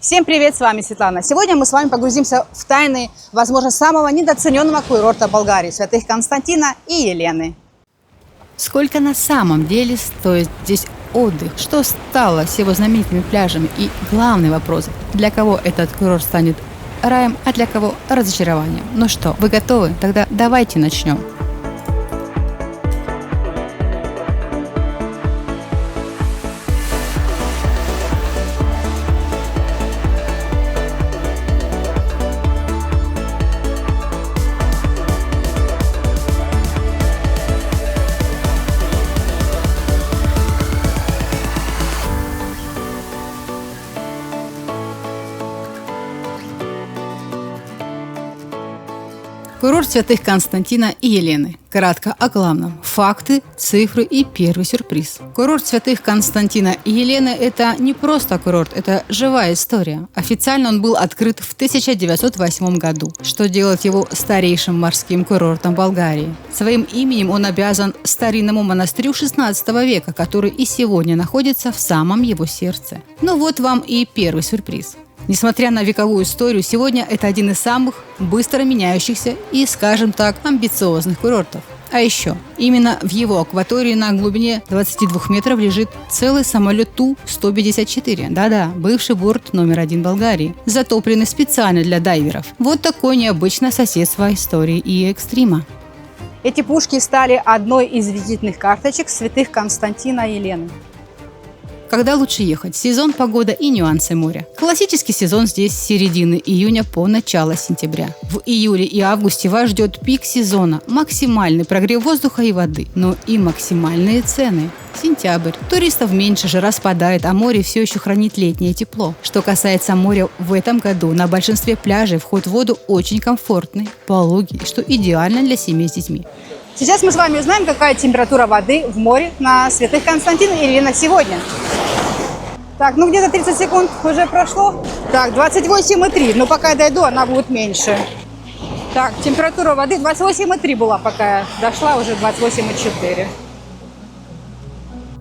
Всем привет, с вами Светлана. Сегодня мы с вами погрузимся в тайны, возможно, самого недооцененного курорта Болгарии – святых Константина и Елены. Сколько на самом деле стоит здесь отдых? Что стало с его знаменитыми пляжами? И главный вопрос – для кого этот курорт станет раем, а для кого разочарованием? Ну что, вы готовы? Тогда давайте начнем. Курорт святых Константина и Елены. Кратко о главном. Факты, цифры и первый сюрприз. Курорт святых Константина и Елены – это не просто курорт, это живая история. Официально он был открыт в 1908 году, что делает его старейшим морским курортом Болгарии. Своим именем он обязан старинному монастырю XVI века, который и сегодня находится в самом его сердце. Ну вот вам и первый сюрприз. Несмотря на вековую историю, сегодня это один из самых быстро меняющихся и, скажем так, амбициозных курортов. А еще, именно в его акватории на глубине 22 метров лежит целый самолет Ту-154. Да-да, бывший борт номер 1 Болгарии, затопленный специально для дайверов. Вот такое необычное соседство истории и экстрима. Эти пушки стали одной из визитных карточек святых Константина и Елены. Когда лучше ехать? Сезон, погода и нюансы моря. Классический сезон здесь с середины июня по начало сентября. В июле и августе вас ждет пик сезона, максимальный прогрев воздуха и воды, но и максимальные цены. Сентябрь. Туристов меньше, жара спадает, а море все еще хранит летнее тепло. Что касается моря, в этом году на большинстве пляжей вход в воду очень комфортный, пологий, что идеально для семей с детьми. Сейчас мы с вами узнаем, какая температура воды в море на святых Константина и Елена сегодня. Так, ну где-то 30 секунд уже прошло. Так, 28,3. Но пока я дойду, она будет меньше. Так, температура воды 28,3 была, пока я дошла, уже 28,4.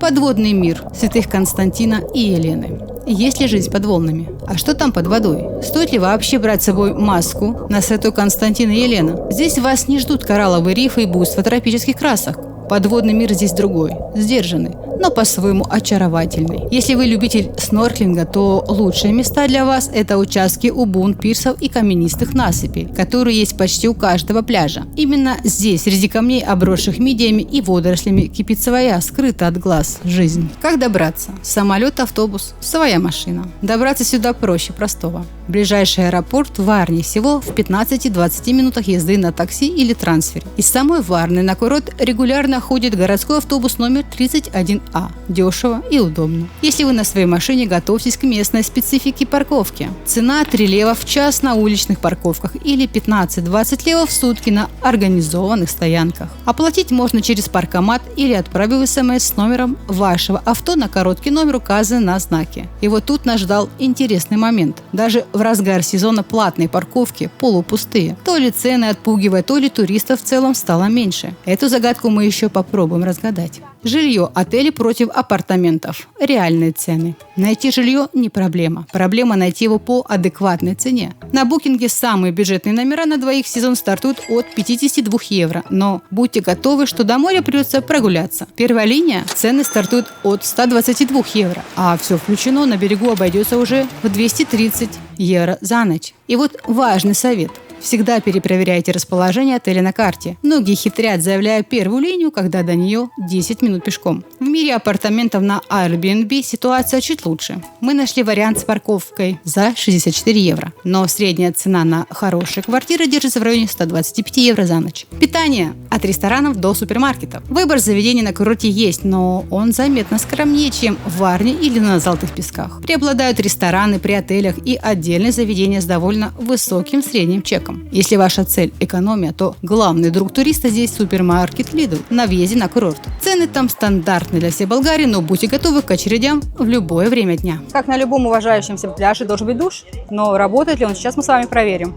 Подводный мир святых Константина и Елены. Есть ли жизнь под волнами? А что там под водой? Стоит ли вообще брать с собой маску на святой Константин и Елена? Здесь вас не ждут коралловые рифы и буйства тропических красок. Подводный мир здесь другой, сдержанный, но по-своему очаровательный. Если вы любитель снорклинга, то лучшие места для вас – это участки у бун, пирсов и каменистых насыпей, которые есть почти у каждого пляжа. Именно здесь, среди камней, обросших мидиями и водорослями, кипит своя, скрытая от глаз, жизнь. Как добраться? Самолет, автобус, своя машина. Добраться сюда проще простого. Ближайший аэропорт в Варне всего в 15-20 минутах езды на такси или трансфере. Из самой Варны на курорт регулярно ходит городской автобус номер 31А. Дешево и удобно. Если вы на своей машине, готовьтесь к местной специфике парковки. Цена 3 лева в час на уличных парковках или 15-20 левов в сутки на организованных стоянках. Оплатить можно через паркомат или отправив смс с номером вашего авто на короткий номер, указанный на знаке. И вот тут нас ждал интересный момент. Даже в разгар сезона платные парковки полупустые. То ли цены отпугивают, то ли туристов в целом стало меньше. Эту загадку мы еще попробуем разгадать. Жилье, отели против апартаментов. Реальные цены. Найти жилье не проблема. Проблема найти его по адекватной цене. На букинге самые бюджетные номера на двоих в сезон стартуют от 52 евро. Но будьте готовы, что до моря придется прогуляться. Первая линия цены стартуют от 122 евро. А все включено на берегу обойдется уже в 230 евро за ночь. И вот важный совет. Всегда перепроверяйте расположение отеля на карте. Многие хитрят, заявляя первую линию, когда до нее 10 минут пешком. В мире апартаментов на Airbnb ситуация чуть лучше. Мы нашли вариант с парковкой за 64 евро. Но средняя цена на хорошие квартиры держится в районе 125 евро за ночь. Питание от ресторанов до супермаркетов. Выбор заведений на курорте есть, но он заметно скромнее, чем в Варне или на Золотых Песках. Преобладают рестораны при отелях и отдельные заведения с довольно высоким средним чеком. Если ваша цель – экономия, то главный друг туриста здесь супермаркет Lidl на въезде на курорт. Цены там стандартные для всей Болгарии, но будьте готовы к очередям в любое время дня. Как на любом уважающемся пляже должен быть душ, но работает ли он, сейчас мы с вами проверим.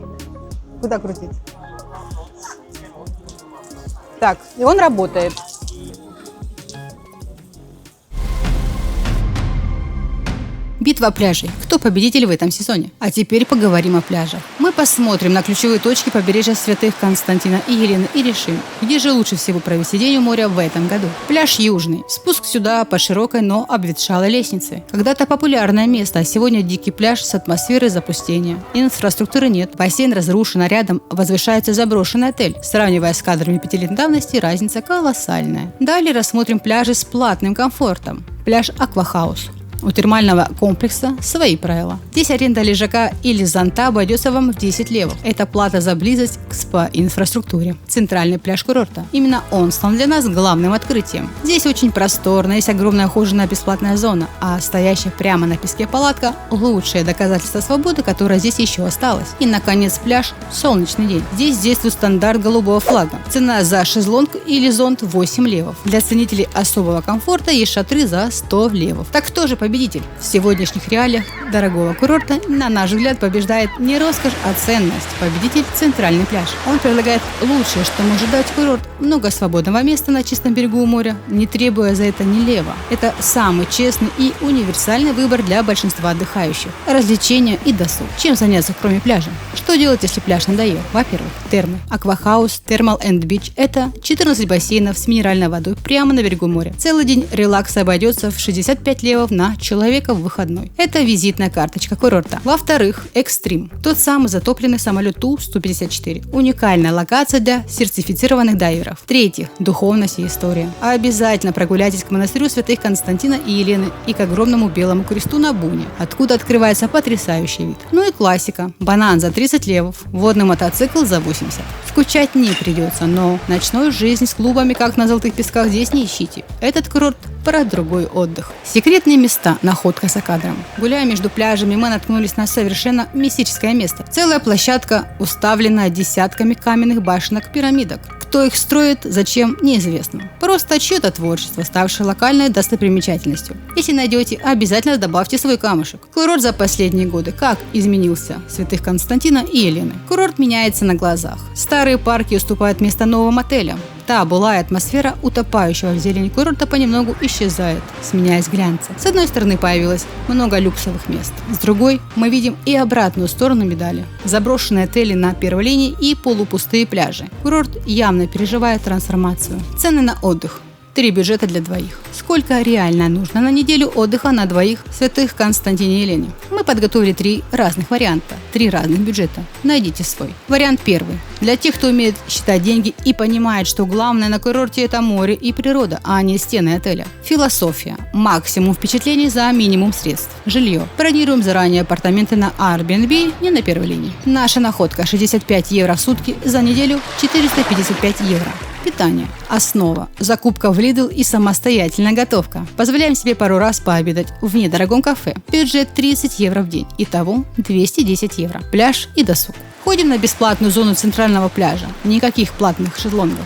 Куда крутить? Так, и он работает. Битва пляжей. Кто победитель в этом сезоне? А теперь поговорим о пляжах. Мы посмотрим на ключевые точки побережья Святых Константина и Елены и решим, где же лучше всего провести день у моря в этом году. Пляж Южный. Спуск сюда по широкой, но обветшалой лестнице. Когда-то популярное место, а сегодня дикий пляж с атмосферой запустения. Инфраструктуры нет, бассейн разрушен, а рядом возвышается заброшенный отель. Сравнивая с кадрами 5-летней давности, разница колоссальная. Далее рассмотрим пляжи с платным комфортом. Пляж Аквахаус. У термального комплекса свои правила. Здесь аренда лежака или зонта обойдется вам в 10 левов. Это плата за близость к спа-инфраструктуре. Центральный пляж курорта. Именно он стал для нас главным открытием. Здесь очень просторно, есть огромная ухоженная бесплатная зона, а стоящая прямо на песке палатка – лучшее доказательство свободы, которое здесь еще осталось. И, наконец, пляж «Солнечный день». Здесь действует стандарт голубого флага. Цена за шезлонг или зонт 8 левов. Для ценителей особого комфорта есть шатры за 100 левов. Так кто же победитель? В сегодняшних реалиях дорогого курорта, на наш взгляд, побеждает не роскошь, а ценность. Победитель – центральный пляж. Он предлагает лучшее, что может дать курорт. Много свободного места на чистом берегу моря, не требуя за это ни лева. Это самый честный и универсальный выбор для большинства отдыхающих. Развлечения и досуг. Чем заняться, кроме пляжа? Что делать, если пляж надоел? Во-первых, термы. Аквахаус, Thermal and Beach – это 14 бассейнов с минеральной водой прямо на берегу моря. Целый день релакса обойдется в 65 левов на человека в выходной. Это визитная карточка курорта. Во-вторых, экстрим. Тот самый затопленный самолет Ту-154. Уникальная локация для сертифицированных дайверов. В-третьих, духовность и история. Обязательно прогуляйтесь к монастырю Святых Константина и Елены и к огромному белому кресту на Буне, откуда открывается потрясающий вид. Ну и классика. Банан за 30 левов, водный мотоцикл за 80. Скучать не придется, но ночную жизнь с клубами, как на Золотых песках, здесь не ищите. Этот курорт про другой отдых. Секретные места. Находка за кадром. Гуляя между пляжами, мы наткнулись на совершенно мистическое место. Целая площадка, уставленная десятками каменных башенок-пирамидок. Кто их строит, зачем, неизвестно. Просто чье-то творчество, ставшее локальной достопримечательностью. Если найдете, обязательно добавьте свой камушек. Курорт за последние годы как изменился Святых Константина и Елены. Курорт меняется на глазах. Старые парки уступают место новым отелям. Та былая атмосфера утопающего в зелени курорта понемногу исчезает, сменяясь глянцем. С одной стороны появилось много люксовых мест, с другой мы видим и обратную сторону медали. Заброшенные отели на первой линии и полупустые пляжи. Курорт явно переживает трансформацию. Цены на отдых. 3 бюджета для двоих. Сколько реально нужно на неделю отдыха на двоих в Святых Константине и Елене? Мы подготовили 3 разных варианта, 3 разных бюджета. Найдите свой. Вариант первый. Для тех, кто умеет считать деньги и понимает, что главное на курорте – это море и природа, а не стены отеля. Философия. Максимум впечатлений за минимум средств. Жилье. Бронируем заранее апартаменты на Airbnb, не на первой линии. Наша находка – 65 евро в сутки, за неделю 455 евро. Питание. Основа. Закупка в Lidl и самостоятельная готовка. Позволяем себе пару раз пообедать в недорогом кафе. Бюджет 30 евро в день. Итого 210 евро. Пляж и досуг. Ходим на бесплатную зону центрального пляжа. Никаких платных шезлонгов.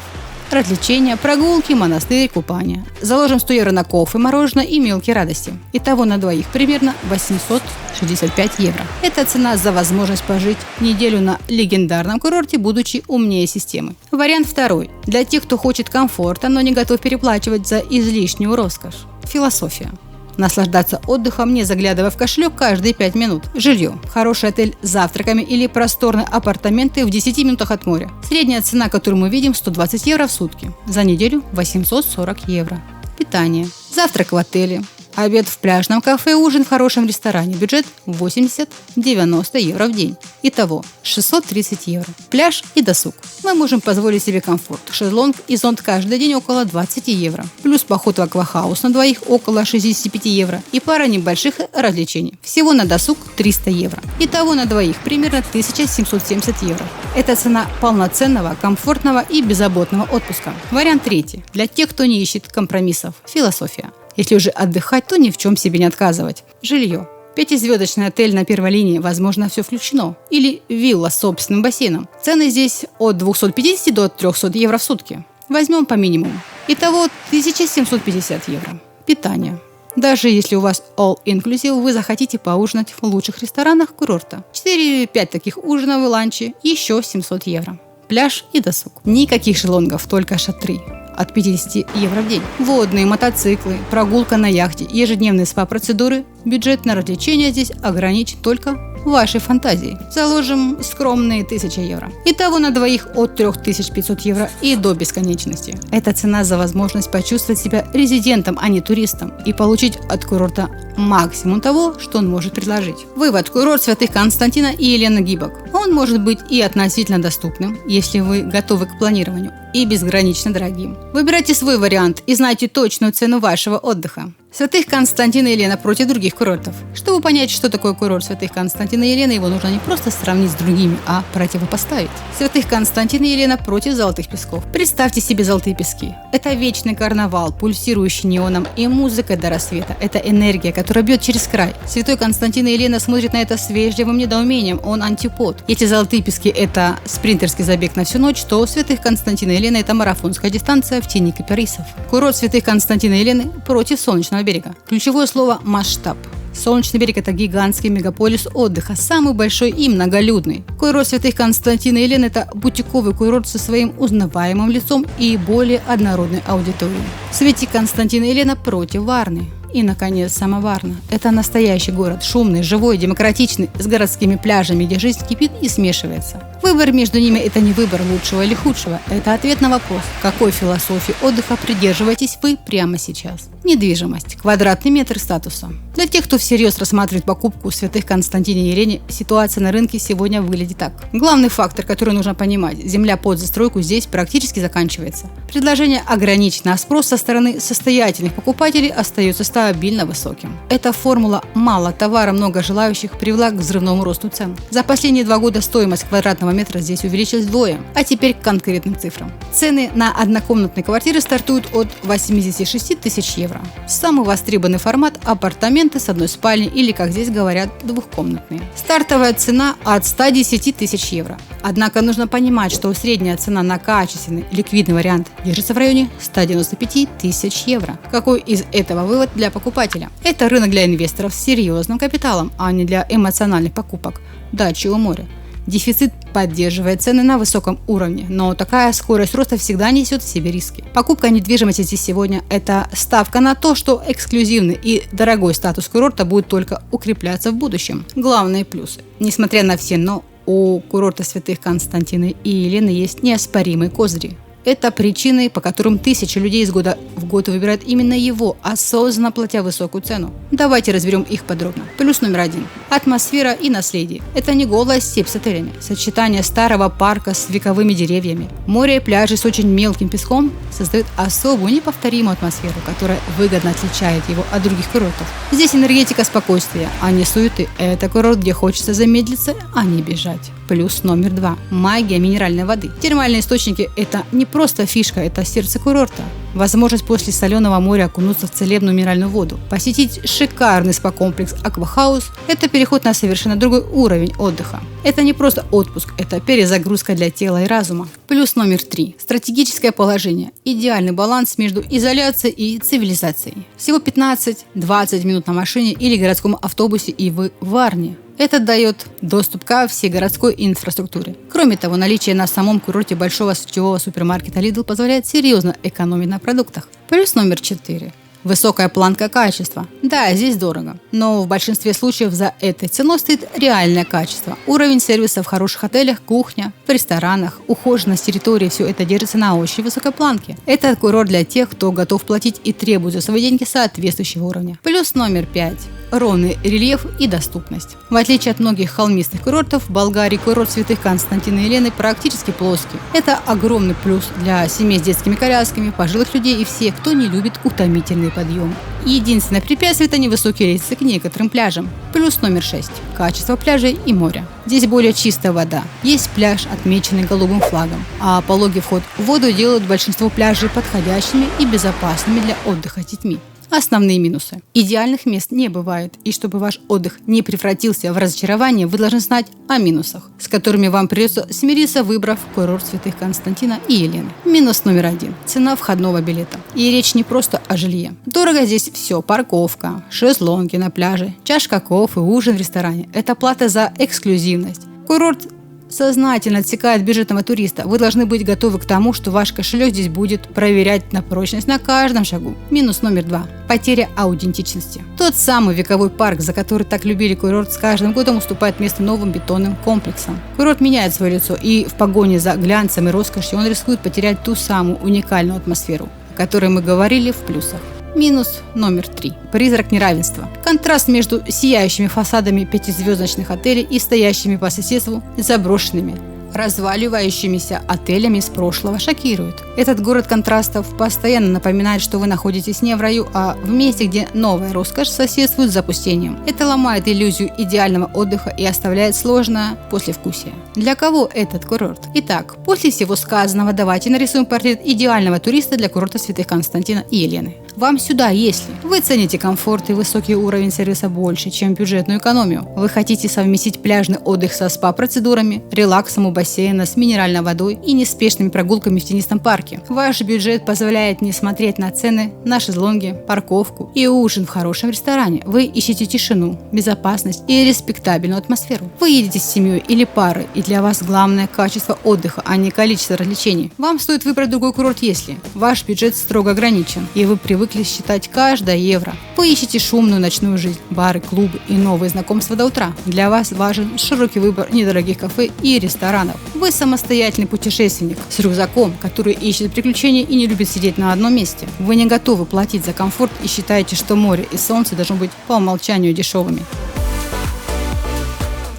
Развлечения, прогулки, монастырь, купание. Заложим 100 евро на кофе, мороженое и мелкие радости. Итого на двоих примерно 865 евро. Это цена за возможность пожить неделю на легендарном курорте, будучи умнее системы. Вариант второй. Для тех, кто хочет комфорта, но не готов переплачивать за излишнюю роскошь. Философия. Наслаждаться отдыхом, не заглядывая в кошелек каждые 5 минут. Жилье. Хороший отель с завтраками или просторные апартаменты в 10 минутах от моря. Средняя цена, которую мы видим, 120 евро в сутки. За неделю 840 евро. Питание. Завтрак в отеле. Обед в пляжном кафе, ужин в хорошем ресторане. Бюджет 80-90 евро в день. Итого 630 евро. Пляж и досуг. Мы можем позволить себе комфорт. Шезлонг и зонт каждый день около 20 евро. Плюс поход в аквахаус на двоих около 65 евро. И пара небольших развлечений. Всего на досуг 300 евро. Итого на двоих примерно 1770 евро. Это цена полноценного, комфортного и беззаботного отпуска. Вариант третий. Для тех, кто не ищет компромиссов. Философия. Если уже отдыхать, то ни в чем себе не отказывать. Жилье. 5-звездочный отель на первой линии, возможно, все включено. Или вилла с собственным бассейном. Цены здесь от 250 до 300 евро в сутки. Возьмем по минимуму. Итого 1750 евро. Питание. Даже если у вас all-inclusive, вы захотите поужинать в лучших ресторанах курорта. 4-5 таких ужинов и ланчи, еще 700 евро. Пляж и досуг. Никаких шезлонгов, только шатры. от 50 евро в день. Водные, мотоциклы, прогулка на яхте, ежедневные спа-процедуры. Бюджет на развлечения здесь ограничен только вашей фантазией. Заложим скромные 1000 евро. Итого на двоих от 3500 евро и до бесконечности. Это цена за возможность почувствовать себя резидентом, а не туристом, и получить от курорта максимум того, что он может предложить. Вывод. Курорт Святых Константина и Елены гибок. Он может быть и относительно доступным, если вы готовы к планированию, и безгранично дорогим. Выбирайте свой вариант и знайте точную цену вашего отдыха. Святых Константина и Елена против других курортов. Чтобы понять, что такое курорт Святых Константина и Елены, его нужно не просто сравнить с другими, а противопоставить. Святых Константина и Елена против Золотых Песков. Представьте себе Золотые Пески. Это вечный карнавал, пульсирующий неоном и музыкой до рассвета. Это энергия, которая бьет через край. Святой Константин и Елена смотрят на это с вежливым недоумением. Он антипод. Если Золотые Пески – это спринтерский забег на всю ночь, то Святых Константина и Елена – это марафонская дистанция в тени кипарисов. Курорт Святых Константина и Елены против Солнечного берега. Ключевое слово – масштаб. Солнечный берег – это гигантский мегаполис отдыха, самый большой и многолюдный. Курорт Святых Константина и Елены – это бутиковый курорт со своим узнаваемым лицом и более однородной аудиторией. Святые Константин и Елена против Варны. И, наконец, сама Варна. Это настоящий город, шумный, живой, демократичный, с городскими пляжами, где жизнь кипит и смешивается. Выбор между ними – это не выбор лучшего или худшего. Это ответ на вопрос, какой философии отдыха придерживаетесь вы прямо сейчас. Недвижимость. Квадратный метр статуса. Для тех, кто всерьез рассматривает покупку Святых Константине и Елене, ситуация на рынке сегодня выглядит так. Главный фактор, который нужно понимать – земля под застройку здесь практически заканчивается. Предложение ограничено, а спрос со стороны состоятельных покупателей остается стабильно высоким. Эта формула «мало товара, много желающих» привела к взрывному росту цен. За последние 2 года стоимость квадратного метра здесь увеличилась вдвое. А теперь к конкретным цифрам. Цены на однокомнатные квартиры стартуют от 86 тысяч евро. Самый востребованный формат – апартаменты с одной спальней или, как здесь говорят, двухкомнатные. Стартовая цена от 110 тысяч евро. Однако нужно понимать, что средняя цена на качественный ликвидный вариант держится в районе 195 тысяч евро. Какой из этого вывод для покупателя? Это рынок для инвесторов с серьезным капиталом, а не для эмоциональных покупок. Дачи у моря. Дефицит поддерживает цены на высоком уровне, но такая скорость роста всегда несет в себе риски. Покупка недвижимости здесь сегодня – это ставка на то, что эксклюзивный и дорогой статус курорта будет только укрепляться в будущем. Главные плюсы. Несмотря на все «но», у курорта Святых Константина и Елены есть неоспоримые козыри. Это причины, по которым тысячи людей из года в год выбирают именно его, осознанно платя высокую цену. Давайте разберем их подробно. Плюс номер 1. Атмосфера и наследие. Это не голая степь с отелями. Сочетание старого парка с вековыми деревьями. Море и пляжи с очень мелким песком создают особую неповторимую атмосферу, которая выгодно отличает его от других курортов. Здесь энергетика спокойствия, а не суеты. Это курорт, где хочется замедлиться, а не бежать. Плюс номер 2. Магия минеральной воды. Термальные источники – это не просто фишка, это сердце курорта. Возможность после соленого моря окунуться в целебную минеральную воду. Посетить шикарный спа-комплекс Аквахаус – это переход на совершенно другой уровень отдыха. Это не просто отпуск, это перезагрузка для тела и разума. Плюс номер 3. Стратегическое положение. Идеальный баланс между изоляцией и цивилизацией. Всего 15-20 минут на машине или городском автобусе, и вы в Варне. Это дает доступ ко всей городской инфраструктуре. Кроме того, наличие на самом курорте большого сетевого супермаркета Lidl позволяет серьезно экономить на продуктах. Плюс номер 4. Высокая планка качества. Да, здесь дорого, но в большинстве случаев за этой ценой стоит реальное качество. Уровень сервиса в хороших отелях, кухня, в ресторанах, ухоженность территории – все это держится на очень высокой планке. Это курорт для тех, кто готов платить и требует за свои деньги соответствующего уровня. Плюс номер 5. Ровный рельеф и доступность. В отличие от многих холмистых курортов, в Болгарии курорт Святых Константина и Елены практически плоский. Это огромный плюс для семей с детскими колясками, пожилых людей и всех, кто не любит утомительные подъемы. Единственное препятствие – это невысокие рельсы к некоторым пляжам. Плюс номер 6. Качество пляжей и моря. Здесь более чистая вода. Есть пляж, отмеченный голубым флагом, а пологий вход в воду делают большинство пляжей подходящими и безопасными для отдыха с детьми. Основные минусы. Идеальных мест не бывает, и чтобы ваш отдых не превратился в разочарование, вы должны знать о минусах, с которыми вам придется смириться, выбрав курорт Святых Константина и Елены. Минус номер 1. Цена входного билета. И речь не просто о жилье. Дорого здесь все. Парковка, шезлонги на пляже, чашка кофе, ужин в ресторане. Это плата за эксклюзивность. Курорт сознательно отсекает бюджетного туриста, вы должны быть готовы к тому, что ваш кошелек здесь будет проверять на прочность на каждом шагу. Минус номер 2. Потеря аутентичности. Тот самый вековой парк, за который так любили курорт, с каждым годом уступает место новым бетонным комплексам. Курорт меняет свое лицо, и в погоне за глянцем и роскошью он рискует потерять ту самую уникальную атмосферу, о которой мы говорили в плюсах. Минус номер 3. Призрак неравенства. Контраст между сияющими фасадами пятизвездочных отелей и стоящими по соседству заброшенными, разваливающимися отелями из прошлого шокирует. Этот город контрастов постоянно напоминает, что вы находитесь не в раю, а в месте, где новая роскошь соседствует с запустением. Это ломает иллюзию идеального отдыха и оставляет сложное послевкусие. Для кого этот курорт? Итак, после всего сказанного давайте нарисуем портрет идеального туриста для курорта Святых Константина и Елены. Вам сюда, если вы цените комфорт и высокий уровень сервиса больше, чем бюджетную экономию. Вы хотите совместить пляжный отдых со спа-процедурами, релаксом у бассейна с минеральной водой и неспешными прогулками в тенистом парке. Ваш бюджет позволяет не смотреть на цены, на шезлонги, парковку и ужин в хорошем ресторане. Вы ищете тишину, безопасность и респектабельную атмосферу. Вы едете с семьей или парой, и для вас главное качество отдыха, а не количество развлечений. Вам стоит выбрать другой курорт, если ваш бюджет строго ограничен, и вы привыкли считать каждое евро. Вы ищете шумную ночную жизнь, бары, клубы и новые знакомства до утра. Для вас важен широкий выбор недорогих кафе и ресторанов. Вы самостоятельный путешественник с рюкзаком, который ищет приключения и не любит сидеть на одном месте. Вы не готовы платить за комфорт и считаете, что море и солнце должны быть по умолчанию дешевыми.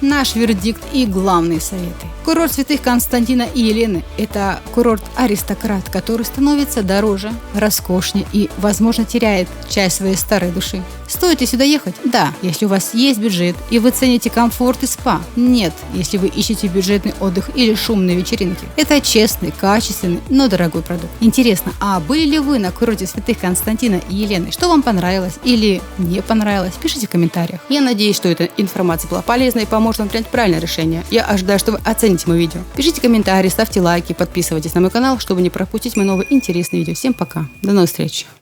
Наш вердикт и главные советы. Курорт Святых Константина и Елены – это курорт-аристократ, который становится дороже, роскошнее и, возможно, теряет часть своей старой души. Стоит ли сюда ехать? Да, если у вас есть бюджет и вы цените комфорт и спа. Нет, если вы ищете бюджетный отдых или шумные вечеринки. Это честный, качественный, но дорогой продукт. Интересно, а были ли вы на курорте Святых Константина и Елены? Что вам понравилось или не понравилось? Пишите в комментариях. Я надеюсь, что эта информация была полезна и поможет вам принять правильное решение. Я ожидаю, что вы оцените мое видео. Пишите комментарии, ставьте лайки, подписывайтесь на мой канал, чтобы не пропустить мои новые интересные видео. Всем пока. До новых встреч.